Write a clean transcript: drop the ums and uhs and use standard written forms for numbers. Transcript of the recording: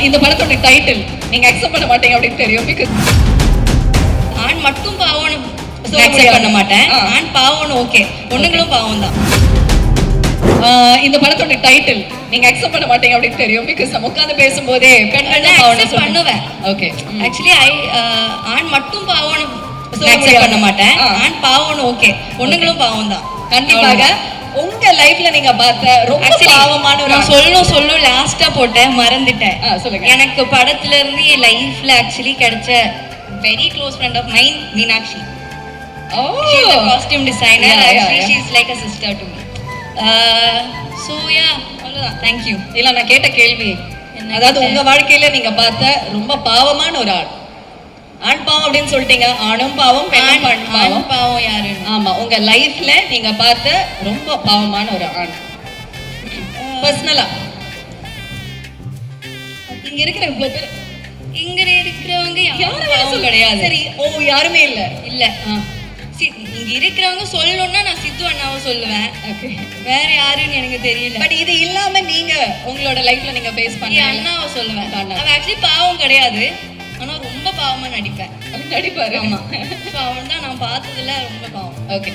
இந்த படத்தோட டைட்டில் நீங்க அக்செப்ட் பண்ண மாட்டீங்க அப்படின்னு தெரியும். பிகாஸ் ஆண் மட்டும் பாவம்னு அக்செப்ட் பண்ண மாட்டேன். ஆண் பாவம்னு ஓகே, பொண்ணுங்களும் பாவம் தான். இந்த படத்தோட டைட்டில் நீங்க அக்செப்ட் பண்ண மாட்டீங்க அப்படின்னு தெரியும். பிகாஸ் நம்ம உட்காந்து பேசும்போதே பெண்கள் அக்செப்ட் பண்ணுவேன். ஓகே, ஆக்சுவலி ஆண் மட்டும் பாவம்னு அக்செப்ட் பண்ண மாட்டேன். ஆண் பாவம்னு ஓகே, பொண்ணுங்களும் பாவம் தான். கண்டிப்பாக உங்க லைஃப்ல நீங்க பார்த்த ரொம்ப பாவமான ஒரு சொல்லும் லாஸ்டா போட்டேன், மறந்துட்டேன். சொல்லுங்க. எனக்கு படத்துல இருந்து என் லைஃப்ல ஆக்சுவலி கிடைச்ச very close friend of mine Meenakshi. She is a costume designer. Actually, she is like a sister to me. So yeah, அவ்வளவுதான். Thank you. இல்ல நான் கேட்ட கேள்வி, அதாவது உங்க வாழ்க்கையில நீங்க பார்த்த ரொம்ப பாவமான ஒரு ஆள். ஆண் பாவம் அப்படின்னு சொல்லிட்டீங்க. ஆணும் பாவம், பெண்ணும் பாவம். பாவம் யாரு? ஆமா, உங்க லைஃப்ல நீங்க பார்த்த ரொம்ப பாவமான ஒரு ஆண் பர்சனலா. இங்க இருக்கிற இவ்வளவு பேர், இங்க இருக்கிறவங்க யாரும் கிடையாது. சரி, யாருமே இல்ல. இல்ல, இங்க இருக்கிறவங்க சொல்லணும்னா நான் சித்து அண்ணாவை சொல்லுவேன். வேற யாருன்னு எனக்கு தெரியல. பட் இது இல்லாம நீங்க உங்களோட லைஃப்ல நீங்க ஃபேஸ் பண்ணி அண்ணாவை சொல்லுவேன். அவன் ஆக்சுவலி பாவம் கிடையாது, ஆனா ரொம்ப பாவமா நடிப்பேன். நடிப்பாரு. ஆமா, அவன் தான் நான் பார்த்ததுல ரொம்ப பாவம். ஓகே.